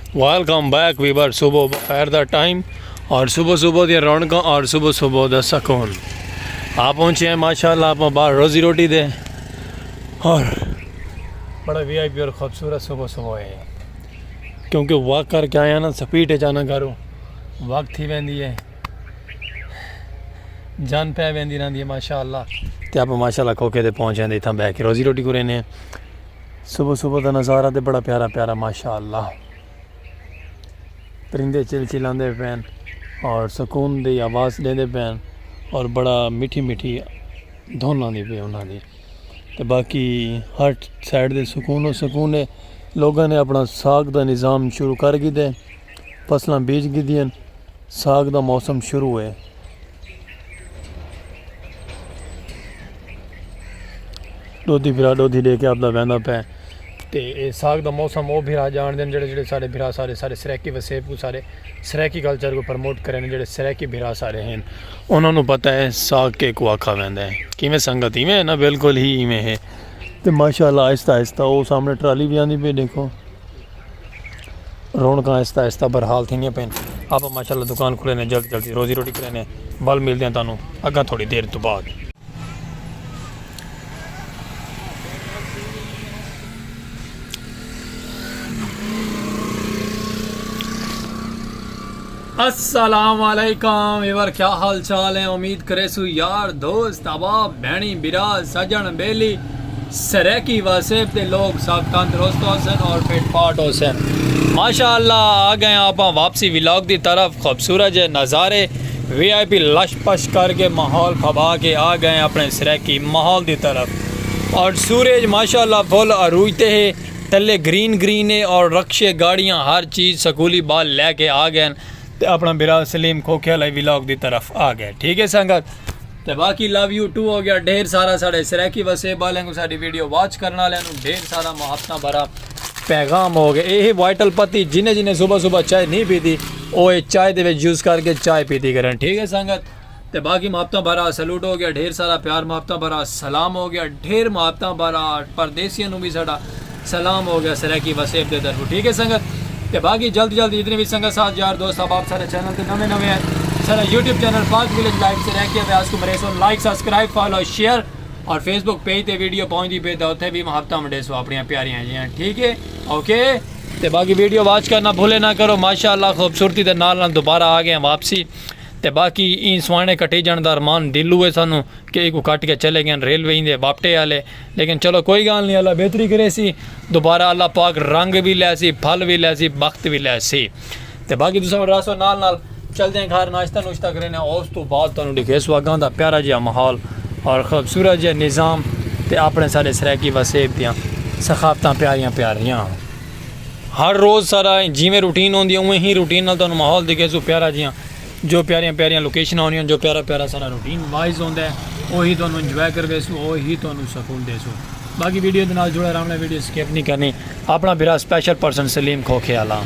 Welcome back Weaver. सुबह बखैर दा time और सुबह सुबह दी रौनक और सुबह सुबह दा सुकून। आप पहुँचे हैं माशाल्लाह आप बाहर रोज़ी रोटी दे और बड़ा वीआईपी और ख़ूबसूरत सुबह सुबह है क्योंकि वॉक करके आया ना स्पीड जाना करो वक्त थी वेंदी है जान पै वेंदी रहंदी है माशाल्लाह। तो आप माशाल्लाह खोखे ते पहुँच जाते इतना बह के रोज़ी रोटी को रहने सुबह सुबह का नज़ारा तो बड़ा प्यारा प्यारा माशाल्लाह। परिंदे चिलचिलाते पैन और सुकून की आवाज़ देते पैन और बड़ा मीठी मीठी धुन आती पे उन्होंने। तो बाकी हर साइड दे सुकून सुकून है। लोगों ने अपना साग का निज़ाम शुरू कर दी फसलें बीज गिदियां साग का मौसम शुरू है। दोधी फिरा दोधी लेके आपका बहना पै तो साग का मौसम वो फिरा जान देन जेड़े सारे फिरा सारे सारे सराकी वसेब को सारे सराकी कल्चर को प्रमोट करें जेड़े सराकी फिरा सारे हैं उन्होंने पता है साग के को आखा वैंदा है किमें संगत इवें है ना बिल्कुल ही इवें है। तो माशाल्लाह आहिस्ता आहिस्ता वो सामने ट्राली भी आती पे देखो रौनक आहिस्ता आहिस्ता बरहाल थी पैन। आप माशाल्लाह दुकान खुले ने जल्दी जल्दी रोज़ी रोटी करें बल मिलते हैं तुहानू अग्गा थोड़ी देर तो बाद। अस्सलाम वालेकुम वीवर, क्या हाल चाल है। उम्मीद करे सु यार दोस्त अबाब भैनी बिरा सजन बेली सरेकी वसेब के लोग सब तंदुरुस्त होसन और फिट फाट होसन माशाअल्लाह। आ गए आप वापसी व्लॉग की तरफ। खूबसूरत नज़ारे वीआईपी लश पश करके माहौल खबा के आ गए अपने सरेकी माहौल की तरफ और सूरज माशाअल्लाह फुल अरूजते है तले ग्रीन ग्रीन है और रक्शे गाड़ियाँ हर चीज़ स्कूली बाल लैके आ गए तो अपना बिरा सलीम खोखे वाले व्लॉग की तरफ आ गए। ठीक है संगत। तो बाकी लव यू टू हो गया ढेर सारा साढ़े सराकी वसेब वाले को साड़ी वीडियो वॉच करने वाले ढेर सारा मुहब्बत भरा पैगाम हो गया। यही वाइटल पत्ती जिन्हें जिन्हें सुबह सुबह चाय नहीं पीती वो चाय के यूज़ करके चाय पीती करें। ठीक है संगत। तो बाकी मुहब्बत भरा सलूट हो गया ढेर सारा प्यार मुहब्बत भरा सलाम हो गया ढेर मुहब्बत भरा परदेसियों भी साड़ा सलाम हो गया सराकी वसेब के तरफ। ठीक है संगत। तो बाकी जल्दी जल्दी जितने भी संगत साथ यार दोस्त अब आप सारे चैनल के नवे नवे हैं सारा यूट्यूब चैनल पाक विलेज लाइफ से रह के व्यास को मरे so like subscribe follow share और फेसबुक पेज पे वीडियो पहुँचती पे तो उत्थे भी मुहब्बत मंडे सो अपनी प्यारियाँ जी हैं। ठीक है ओके। तो बाकी वीडियो वॉच करना भूले ना करो माशाअल्लाह खूबसूरती के नाल दोबारा आ गए वापसी। तो बाकी इन सुहाने कटी जाने का अरमान दिलू है सानू कि एक कट के चले गए रेलवे इंदे वापटे वाले लेकिन चलो कोई गल नहीं अल्लाह बेहतरी करे सी दोबारा अल्लाह पाक रंग भी लै सी फल भी लै सी वक्त भी लै सी। तो बाकी तुम रसो नाल चलते हैं घर नाश्ता नुश्ता करें उस तो बाद तुहानू दिखे सुहागां दा प्यारा जिहा माहौल और खूबसूरत जिहा निज़ाम तो अपने सारे सराकी वसेब दियाँ सखाफतां प्यारियां प्यारियां हर रोज़ सारा जिमें रूटीन होंदी उवें ही रूटीन नाल तुहानू माहौल दिखे सो प्यारा जिहा जो प्यारियां प्यारियां लोकेशन होनी जो प्यारा प्यारा सारा रूटीन वाइज होंदा है वही तुहानू इंजॉय करवे सो वही तुहानू सुकून दे सो। बाकी वीडियो के नाल जुड़े रहना वीडियो स्किप नहीं करनी। अपना बिरा स्पेशल पर्सन सलीम खोखे आला।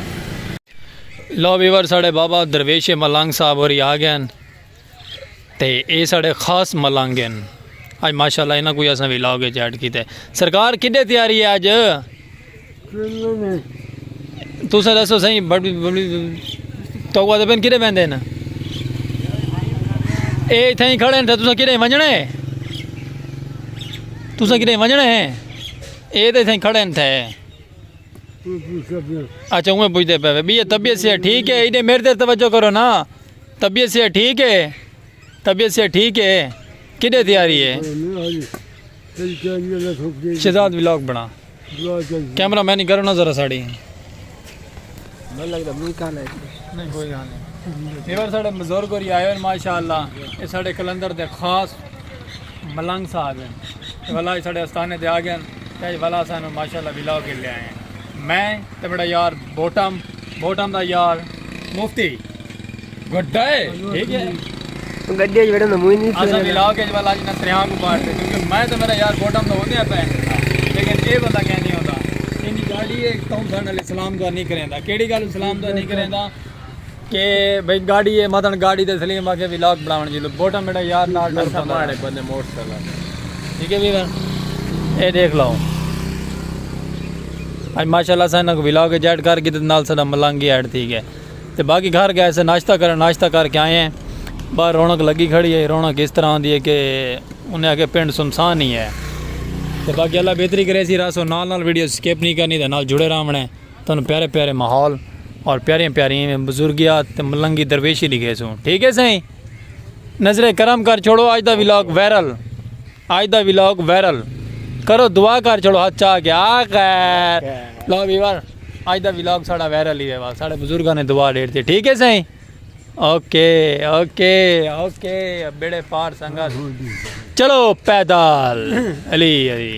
लो वीवर साढ़े बाबा दरवेश मलंग साहब और आ गए तो ये साढ़े खास मलंग हैं अज माशाल्लाह इन्होंने कोई असा व्लॉग ऐड किया। सरकार किड्डे तैयारी है अज तुसें दसो सही बड़ी बड़ी तो पेन कि पैंदे न ये इत्थें ही खड़े न तुसें कि वजना है तुसें कि वजना है ये तो इत्थें खड़े न थे। अच्छा उमें पूछते पे भी ये तबीयत से ठीक है इन्हें मेरे देर तवज्जो करो ना तबीयत से ठीक है तबीयत से ठीक है किधे तैयारी है शहजाद व्लॉग बना कैमरा मैन करो ना जरा साड़ी नहीं कोई गल नहीं इवर साढ़े बुजुर्ग और आए माशाअल्लाह ये साढ़े कलंदर दे खास मलंग साहब हैं वाला साढ़े आस्थाने ते आ गए वाला सानू माशाअल्लाह व्लॉग के ले आए हैं। मैं तो बड़ा यार बोटम बोटम दा यार मुफ्ती गड्डा है ठीक है गड्डे बेटा नमूई नहीं असा व्लॉग के वाला जिना सरियां को मारते क्योंकि मैं तो मेरा यार बोटम तो होते पे लेकिन ये बंदा क्या नहीं होता इनकी गाड़ी है कौन सा इस्लाम तो नहीं करेंदा केड़ी गल इस्लाम तो नहीं करेंदा कि भाई गाड़ी है मतलब गाड़ी ते सलीम आके व्लॉग बनावन जी बोटम मेरा यार नाल हमारे बंदे मोटरसाइकिल ठीक है वीर ये देख लो ਅੱਜ ਮਾਸ਼ਾਅੱਲਾ ਸਾਨੂੰ ਵਲੌਗ ਐਡ ਕਰਕੇ ਤੇ ਨਾਲ ਸਾਡਾ ਮਲੰਗੀ ਐਡ थी गया ਤੇ ਬਾਕੀ घर गए से नाश्ता करके आए हैं। बाहर रौनक लगी खड़ी है। रौनक इस तरह आती है कि उन्हें आगे पिंड सुनसान ही है। तो बाकी अल्लाह बेहतरी करे सी रासो नाल वीडियो स्किप नहीं करनी तो नाल जुड़े रहना है। तुहानू प्यारे प्यारे माहौल और प्यारियां प्यारियां बुजुर्गियात ते मलंगी दरवेशी लिखे सूँ। ठीक है सही नजरे करम कर छोड़ो। आज दा विलॉग वायरल करो दुआ कर छोड़ो हाथ चाह के आ खैर लो वीवर आज दा विलॉग साड़ा वायरल ही है। साढ़े बुजुर्गों ने दुआ डेट थी। ठीक है सही ओके ओके ओके बेड़े पार संगत चलो पैदल अली अली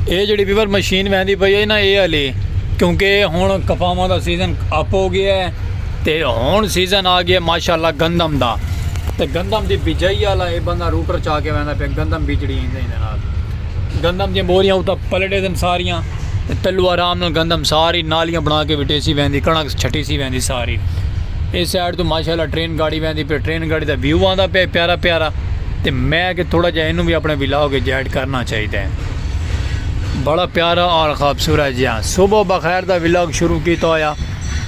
ये जी वीवर मशीन वहदी पई है ना ये हली क्योंकि हुण कपावां दा सीजन अप हो गया है तो हुण सीजन आ गया माशाअल्लाह गंदम दा ते गंदम दी बिजाई वाला ये बंदा रूटर चा के वहदा पे गंदम बिजड़ी इंदे नाल गंदम दी बोरियां उता पलटे दिन सारियां ते तल्लू आराम नाल गंदम सारी नालियां बना के विटेसी वहदी कणक छटी सी वहदी सारी। इस साइड तो माशाअल्लाह ट्रेन गाड़ी वहदी पे ट्रेन गाड़ी दा व्यू आंदा पे प्यारा प्यारा ते मैं कि थोड़ा जिहा इनू भी अपने विलॉग च ऐड करना चाहिए। बड़ा प्यारा और खूबसूरत जिहा सुबह बखैर दा विलॉग शुरू किया होया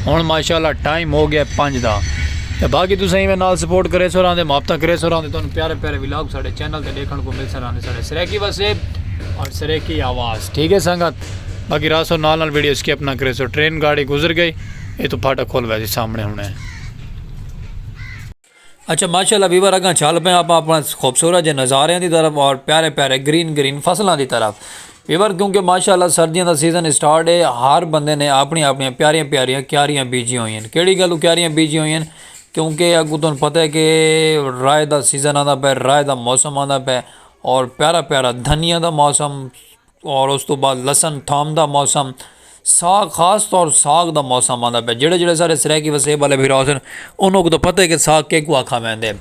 हुण माशाअल्लाह टाइम हो गया 5 दा ते बाकी तुसीं इवें नाल सपोर्ट करे सो रहिंदे मुहब्बत करे सो रहिंदे तुहानूं प्यारे प्यारे विलॉग साडे चैनल ते देखण को मिल रहिंदे साडे सरेकी वसेब और सरेकी आवाज़। ठीक है संगत बाकी रासो नाल वीडियो स्किप ना करे सो ट्रेन गाड़ी गुजर गई ये तो फाटक खोल वैसे सामने होने। अच्छा माशाअल्लाह वीवर अगर चल पे आप अपना खूबसूरत जे नज़ारियां की तरफ और प्यारे प्यारे ग्रीन फसलों की तरफ वीवर क्योंकि माशाअल्लाह सर्दियों का सीजन स्टार्ट है। हर बंदे ने अपनी अपनी प्यारियां प्यारियां क्यारियां बीजियां हुई हैं। केड़ी गल्ल क्यारियां बीजियां हुई हैं क्योंकि अगू तुहानूं पता है कि राय का सीजन आता पे राय का मौसम आता पे और प्यारा प्यारा धनिया का मौसम और उस तो बाद लसन थोम का मौसम साग खास तौर साग का मौसम आता पे जेड़े सारे सरायकी वसेब वाले भी सन उन्होंने तो पता है कि साग के को आखा वहदे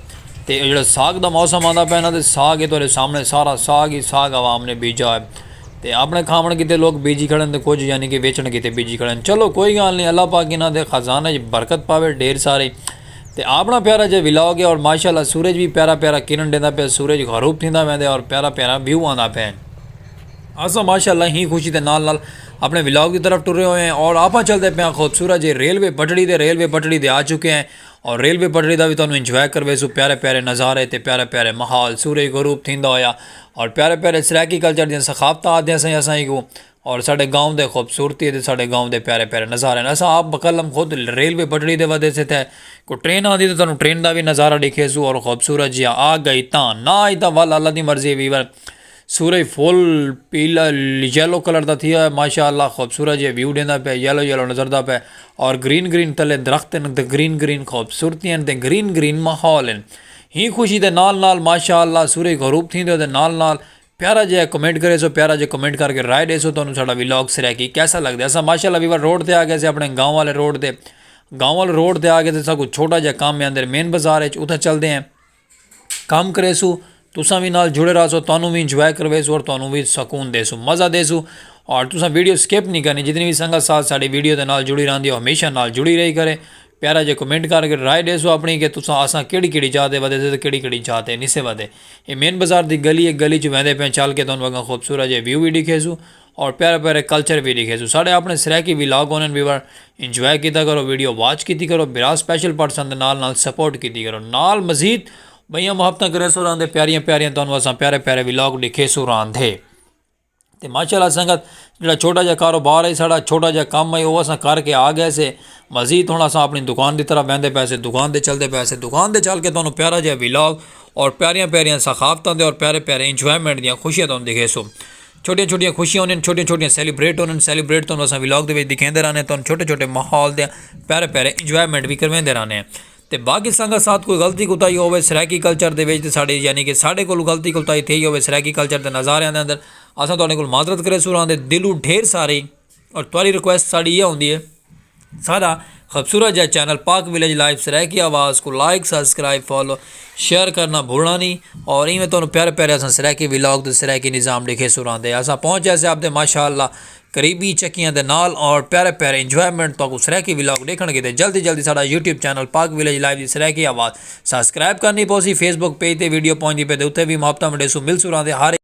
तो जो साग का मौसम आता पे ना तो साग है तुहाडे सामने सारा साग ही साग आवाम ने बीजा है तो अपने खावन किते लोग बीजी खड़े तो कुछ यानी कि वेचण किते बीजी खड़े। चलो कोई गल नहीं अल्लाह पाक इन्हां दे खजाने बरकत पावे ढेर सारे तो अपना प्यारा जो विलॉग है और माशाअल्लाह सूरज भी प्यारा प्यारा किरण देंदा पे सूरज गरूब थींदा वेंदे और प्यारा प्यारा व्यू आंदा पे असां माशाअल्लाह ही खुशी के नाल अपने विलॉग की तरफ टुरे हुए हैं और आप चलते पे खूबसूरत जी रेलवे पटड़ी दे आ चुके हैं और रेलवे पटड़ी का भी तुहानूं इंजॉय करवे सो प्यारे प्यारे नज़ारे ते प्यारे प्यारे माहौल सूरज गरूब थींदा होया और प्यारे प्यारे सरायकी कल्चर दी सखावतां आदियां सही असां को और साडे गाँव दे खूबसूरती ते साडे गाँव दे प्यारे प्यारे नज़ारे असां आप बकलम खुद रेलवे पटड़ी दे वजह से थे को ट्रेन आती तो तुहानूं ट्रेन का भी नज़ारा दिखे सू और खूबसूरत जी आ गई तां ना आई तां वल अल्लाह दी मर्जी वीवर सूरज फुल पीला येलो कलर का थी है माशाअल्लाह खूबसूरत जी व्यू देंदा पे येलो नजरदा पे और ग्रीन तले दरख्त ते ग्रीन खूबसूरती ते ग्रीन माहौल ही खुशी के नाल माशाअल्लाह सूरज गरूब थी नाल प्यारा जो कमेंट करे सो प्यारा जो कमेंट करके राय दे सो तुहानूं साडा विलॉग सरायकी कैसा लगता है। असां माशाअल्लाह वीवर रोड ते आ गए से अपने गाँव वाले रोड ते आ गए थे कुछ छोटा जहा काम है अंदर मेन बाजार है उत्थे चलते हैं काम करे सू तुसां भी नाल जुड़े रहो सो तुहानूं भी इंजॉय करवे सो और तुहानूं भी सकून दे सो मज़ा दे सो और तुसां वीडियो स्किप नहीं करनी जितनी भी संगत साथ साड़ी वीडियो के नाल जुड़ी रही हमेशा नाल जुड़ी रही करे प्यारा जो कमेंट करके राय दे सो अपनी कि तुसां असां केड़ी चाहते वधे तो केड़ी चाहते निसे वधे ये मेन बाजार की गली है गली च वहदे पे चल के तुहानूं अगर खूबसूरत जो व्यू भी दिखे सो और प्यारे प्यारे कल्चर भी दिखे सो साढ़े अपने सरायकी विलॉग होने वीवर इंजॉय किया करो वीडियो वॉच की करो बिरा स्पैशल पर्सन नाल सपोर्ट की करो नाल मजीद भैया मुहब्बत करे सो रहिंदे प्यारियां तुहानूं असां प्यारे प्यारे विलॉग दिखे सो रहिंदे तो माशाअल्लाह संगत जो छोटा जहा कारोबार है साड़ा छोटा जहा काम है वो असां करके आ गए से मजीद हुण असां अपनी दुकान की तरफ वहदे पैसे दुकान ते चलते पैसे दुकान ते चल के तुहानूं प्यारा जहा विलॉग और प्यारियां सखावतां दे और प्यारे प्यारे इंजॉयमेंट दियां खुशियां तुहानूं दिखे सो छोटियां खुशियां होने छोटियां सैलीब्रेट तुहानूं असां विलॉग दे विच दिखांदे रहने तुहानूं छोटे माहौल दे प्यारे इंजॉयमेंट भी करवाते रहने तो बाकी संगत साथ कोई गलती कुताही हो सरायकी कल्चर के साड़ी यानी कि साढ़े को गलती कुताही थी हो सरायकी कल्चर के नज़ारियां के अंदर असां तुहाडे कोल माजरत करे सो रहिंदे दिलों ढेर सारी और तुहाडी रिक्वेस्ट साड़ी ये होंदी है सारा खूबसूरत जहा चैनल पाक विलेज लाइव सरायकी आवाज़ को लाइक सब्सक्राइब फॉलो शेयर करना भूलना नहीं और इवें तुहानूं प्यारे प्यारे असां सरायकी विलॉग तो सरायकी निज़ाम लिखे सो रहिंदे असां पहुँच जैसे आपदे माशाअल्लाह करीबी चक्कियां दे नाल और प्यारे प्यारे इंजॉयमेंट तो सरैकी व्लॉग देखणगे ते जल्दी जल्दी साडा यूट्यूब चैनल पाक विलेज लाइव दी सरैकी आवाज़ सब्सक्राइब करनी पोसी फेसबुक पेज ते वीडियो पहुंची पे उत्थे भी मुहब्बतां वंडेसू मिलसूरां दे हर